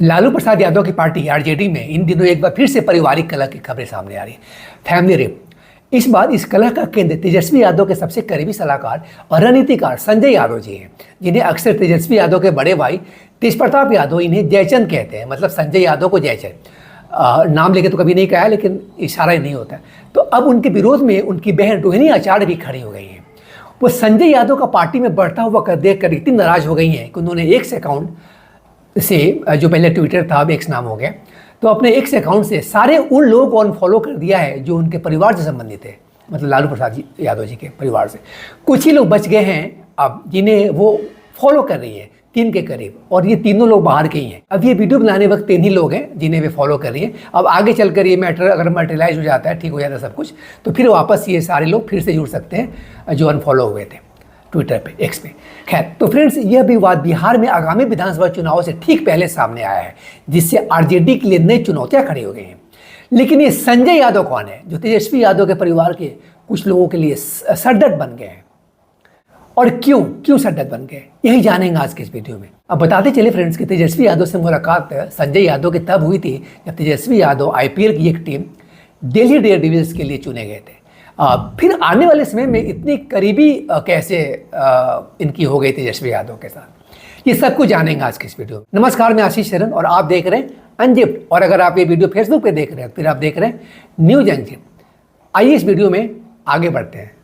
लालू प्रसाद यादव की party RJD में इन दिनों एक बार फिर से पारिवारिक कलह की खबरें सामने आ रही है। Family rape. इस बार इस कलह का केंद्र तेजस्वी यादव के सबसे करीबी सलाहकार और रणनीतिकार संजय यादव जी हैं, जिन्हें अक्सर तेजस्वी यादव के बड़े भाई तेज प्रताप यादव इन्हें जयचंद कहते हैं। मतलब संजय यादव को जयचंद नाम लेके तो कभी नहीं कहा है, लेकिन इशारा ही नहीं होता है। तो अब उनके विरोध में उनकी बहन रोहिणी आचार्य भी खड़ी हो गई हैं। वो संजय यादव का पार्टी में बढ़ता हुआ कर देखकर इतनी नाराज हो गई हैं कि उन्होंने एक्स अकाउंट से, जो पहले ट्विटर था अब एक्स नाम हो गया, तो अपने एक्स अकाउंट से सारे उन लोगों को अनफॉलो कर दिया है जो उनके परिवार से संबंधित है। मतलब लालू प्रसाद यादव जी के परिवार से कुछ ही लोग बच गए हैं अब, जिन्हें वो फॉलो कर रही है, 3 के करीब, और ये तीनों लोग बाहर के ही हैं। अब ये वीडियो बनाने वक्त 3 ही लोग हैं जिन्हें वे फॉलो कर रही है। अब आगे चलकर ये मैटर अगर मटेरियलाइज हो जाता है, ठीक हो जाता है सब कुछ, तो फिर वापस ये सारे लोग फिर से जुड़ सकते हैं जो अनफॉलो हुए थे ट्विटर पे, एक्स पे। खैर, तो फ्रेंड्स, यह विवाद बिहार में आगामी विधानसभा चुनाव से ठीक पहले सामने आया है, जिससे आरजेडी के लिए नई चुनौतियां खड़ी हो गई हैं। लेकिन ये संजय यादव कौन है जो तेजस्वी यादव के परिवार के कुछ लोगों के लिए सरदर्द बन गए हैं, और क्यों सरदर्द बन गए, यही जानेंगे आज के इस वीडियो में। अब बताते चले फ्रेंड्स कि तेजस्वी यादव से मुलाकात संजय यादव की तब हुई थी जब तेजस्वी यादव आईपीएल की एक टीम दिल्ली डेयरडेविल्स के लिए चुने गए थे। फिर आने वाले समय में इतनी करीबी कैसे इनकी हो गई तेजस्वी यादव के साथ, ये सब कुछ जानेंगे आज के इस वीडियो में। नमस्कार, मैं आशीष शरण और आप देख रहे हैं अनजिप्ड। और अगर आप ये वीडियो फेसबुक पे देख रहे हैं फिर आप देख रहे हैं न्यूज अनजिप्ड। आइए इस वीडियो में आगे बढ़ते हैं।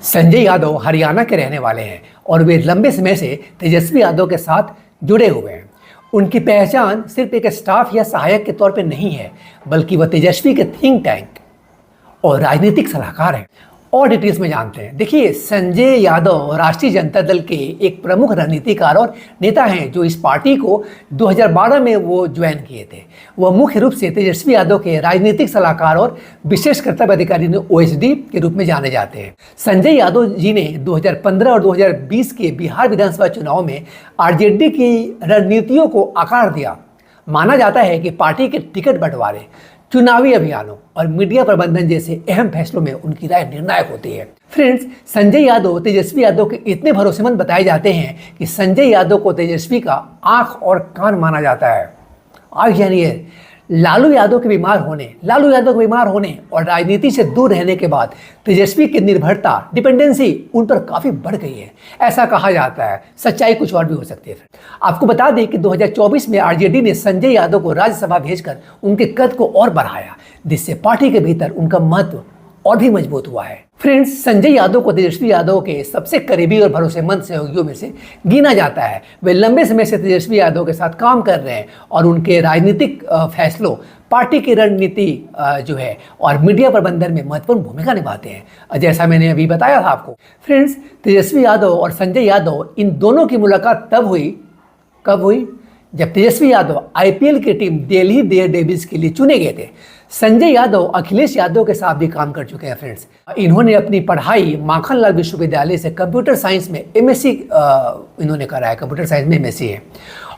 संजय यादव हरियाणा के रहने वाले हैं और वे लंबे समय से तेजस्वी यादव के साथ जुड़े हुए हैं। उनकी पहचान सिर्फ एक स्टाफ या सहायक के तौर पर नहीं है, बल्कि वह तेजस्वी के थिंक टैंक और राजनीतिक सलाहकार हैं। और डिटेल्स में जानते हैं। देखिए, संजय यादव राष्ट्रीय जनता दल के एक प्रमुख रणनीतिकार और नेता हैं जो इस पार्टी को 2012 में वो ज्वाइन किए थे। वह मुख्य रूप से तेजस्वी यादव के राजनीतिक सलाहकार और विशेष कर्तव्य अधिकारी ओएसडी के रूप में जाने जाते हैं। संजय यादव जी ने 2015 और 2020 के बिहार विधानसभा चुनाव में आरजेडी की रणनीतियों को आकार दिया। माना जाता है कि पार्टी के टिकट बंटवारे, चुनावी अभियानों और मीडिया प्रबंधन जैसे अहम फैसलों में उनकी राय निर्णायक होती है। फ्रेंड्स, संजय यादव तेजस्वी यादव के इतने भरोसेमंद बताए जाते हैं कि संजय यादव को तेजस्वी का आंख और कान माना जाता है। आंख यानी लालू यादव के बीमार होने और राजनीति से दूर रहने के बाद तेजस्वी की निर्भरता, डिपेंडेंसी उन पर काफ़ी बढ़ गई है, ऐसा कहा जाता है। सच्चाई कुछ और भी हो सकती है। आपको बता दें कि 2024 में आरजेडी ने संजय यादव को राज्यसभा भेजकर उनके कद को और बढ़ाया, जिससे पार्टी के भीतर उनका महत्व और भी मजबूत हुआ है। फ्रेंड्स, संजय यादव को तेजस्वी यादव के सबसे करीबी और भरोसेमंद सहयोगियों में से गिना जाता है। वे लंबे समय से तेजस्वी यादव के साथ काम कर रहे हैं और उनके राजनीतिक फैसलों, पार्टी की रणनीति जो है और मीडिया प्रबंधन में महत्वपूर्ण भूमिका निभाते हैं, जैसा मैंने अभी बताया था आपको। फ्रेंड्स, तेजस्वी यादव और संजय यादव इन दोनों की मुलाकात कब हुई जब तेजस्वी यादव आईपीएल की टीम दिल्ली डेयरडेविल्स के लिए चुने गए थे। संजय यादव अखिलेश यादव के साथ भी काम कर चुके हैं। फ्रेंड्स, इन्होंने अपनी पढ़ाई माखनलाल विश्वविद्यालय से कंप्यूटर साइंस में एमएससी इन्होंने करा है, कंप्यूटर साइंस में एमएससी है।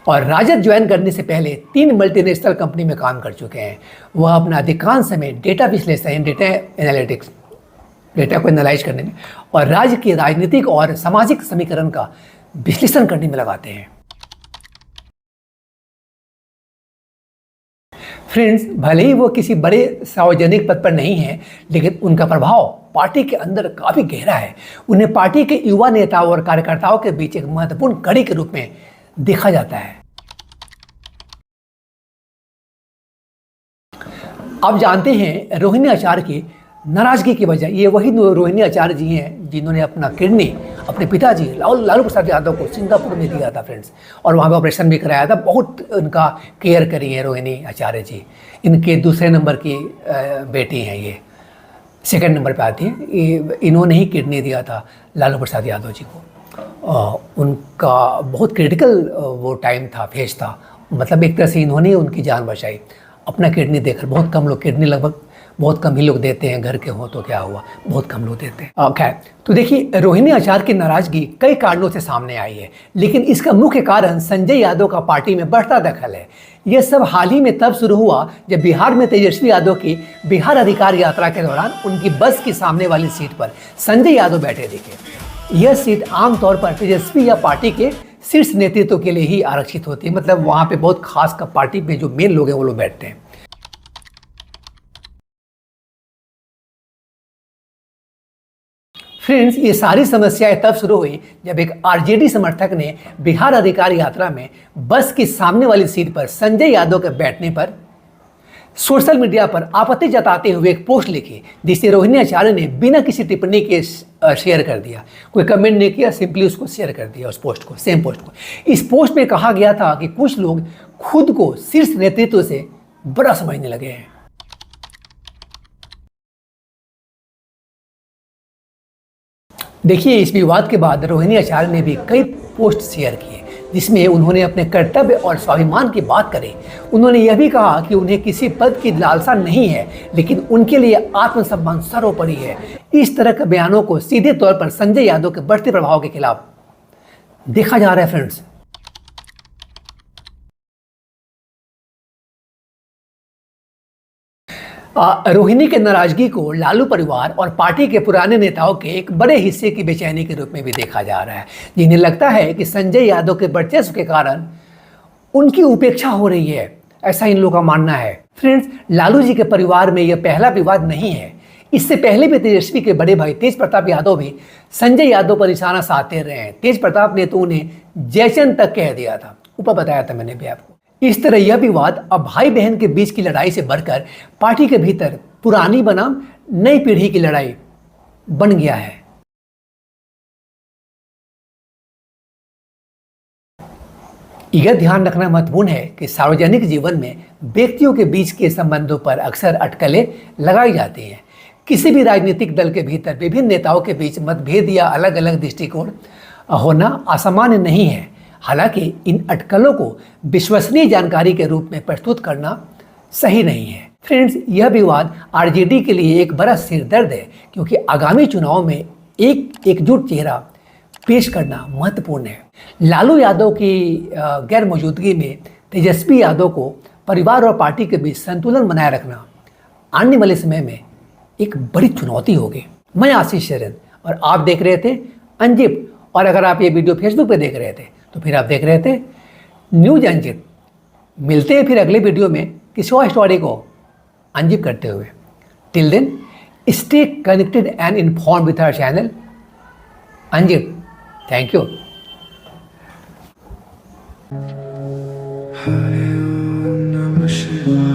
और राजद ज्वाइन करने से पहले 3 मल्टीनेशनल कंपनी में काम कर चुके हैं। वह अपना अधिकांश समय डेटा विश्लेषण, डेटा एनालिटिक्स, डेटा को एनालाइज करने में और राज्य के राजनीतिक और सामाजिक समीकरण का विश्लेषण करने में लगाते हैं। फ्रेंड्स, भले ही वो किसी बड़े सार्वजनिक पद पर नहीं है, लेकिन उनका प्रभाव पार्टी के अंदर काफ़ी गहरा है। उन्हें पार्टी के युवा नेताओं और कार्यकर्ताओं के बीच एक महत्वपूर्ण कड़ी के रूप में देखा जाता है। आप जानते हैं, रोहिणी आचार्य की नाराजगी की वजह, ये वही रोहिणी आचार्य जी हैं जिन्होंने अपना किडनी अपने पिताजी लालू प्रसाद यादव को सिंगापुर में दिया था। फ्रेंड्स, और वहाँ पर ऑपरेशन भी कराया था। बहुत उनका केयर करी है रोहिणी आचार्य जी। इनके दूसरे नंबर की बेटी हैं, ये सेकंड नंबर पे आती हैं। इन्होंने ही किडनी दिया था लालू प्रसाद यादव जी को। उनका बहुत क्रिटिकल वो टाइम था, फेज था। मतलब एक तरह से इन्होंने उनकी जान बचाई अपना किडनी देकर। बहुत कम लोग, किडनी लगभग बहुत कम ही लोग देते हैं, घर के हों तो क्या हुआ, बहुत कम लोग देते हैं। खैर, तो देखिए रोहिणी आचार्य की नाराजगी कई कारणों से सामने आई है, लेकिन इसका मुख्य कारण संजय यादव का पार्टी में बढ़ता दखल है। यह सब हाल ही में तब शुरू हुआ जब बिहार में तेजस्वी यादव की बिहार अधिकार यात्रा के दौरान उनकी बस की सामने वाली सीट पर संजय यादव बैठे दिखे। यह सीट आमतौर पर तेजस्वी या पार्टी के शीर्ष नेतृत्व के लिए ही आरक्षित होती है, मतलब वहाँ पे बहुत खास का पार्टी में जो मेन लोग हैं वो लोग बैठते हैं। फ्रेंड्स, ये सारी समस्याएं तब शुरू हुई जब एक आरजेडी समर्थक ने बिहार अधिकार यात्रा में बस की सामने वाली सीट पर संजय यादव के बैठने पर सोशल मीडिया पर आपत्ति जताते हुए एक पोस्ट लिखी, जिसे रोहिणी आचार्य ने बिना किसी टिप्पणी के शेयर कर दिया। कोई कमेंट नहीं किया, सिंपली उसको शेयर कर दिया, उस पोस्ट को, सेम पोस्ट को। इस पोस्ट में कहा गया था कि कुछ लोग खुद को शीर्ष नेतृत्व से बड़ा समझने लगे हैं। देखिए, इस विवाद के बाद रोहिणी आचार्य ने भी कई पोस्ट शेयर किए, जिसमें उन्होंने अपने कर्तव्य और स्वाभिमान की बात करी। उन्होंने यह भी कहा कि उन्हें किसी पद की लालसा नहीं है, लेकिन उनके लिए आत्मसम्मान सर्वोपरि है। इस तरह के बयानों को सीधे तौर पर संजय यादव के बढ़ते प्रभाव के खिलाफ देखा जा रहा है। फ्रेंड्स, रोहिणी के नाराजगी को लालू परिवार और पार्टी के पुराने नेताओं के एक बड़े हिस्से की बेचैनी के रूप में भी देखा जा रहा है, जिन्हें लगता है कि संजय यादव के वर्चस्व के कारण उनकी उपेक्षा हो रही है। ऐसा इन लोगों का मानना है। फ्रेंड्स, लालू जी के परिवार में यह पहला विवाद नहीं है। इससे पहले भी तेजस्वी के बड़े भाई तेज प्रताप यादव भी संजय यादव पर निशाना साधते रहे हैं। तेज प्रताप ने तो उन्हें जयचंद तक कह दिया था, ऊपर बताया था मैंने भी आपको। इस तरह यह विवाद अब भाई बहन के बीच की लड़ाई से बढ़कर पार्टी के भीतर पुरानी बनाम नई पीढ़ी की लड़ाई बन गया है। यह ध्यान रखना महत्वपूर्ण है कि सार्वजनिक जीवन में व्यक्तियों के बीच के संबंधों पर अक्सर अटकलें लगाई जाती हैं। किसी भी राजनीतिक दल के भीतर विभिन्न नेताओं के बीच मतभेद या अलग अलग दृष्टिकोण होना असामान्य नहीं है। हालांकि इन अटकलों को विश्वसनीय जानकारी के रूप में प्रस्तुत करना सही नहीं है। फ्रेंड्स, यह विवाद आरजेडी के लिए एक बड़ा सिरदर्द है, क्योंकि आगामी चुनाव में एक एकजुट चेहरा पेश करना महत्वपूर्ण है। लालू यादव की गैर मौजूदगी में तेजस्वी यादव को परिवार और पार्टी के बीच संतुलन बनाए रखना आने वाले समय में एक बड़ी चुनौती होगी। मैं आशीष शरण और आप देख रहे थे अनजिप्ड। और अगर आप ये वीडियो फेसबुक पे देख रहे थे तो फिर आप देख रहे थे न्यूज अनजिप्ड। मिलते हैं फिर अगले वीडियो में किसी और स्टोरी को अनजिप करते हुए। Till then stay connected and informed with our channel unzipped. Thank you. Hare Om Namah Shivaya.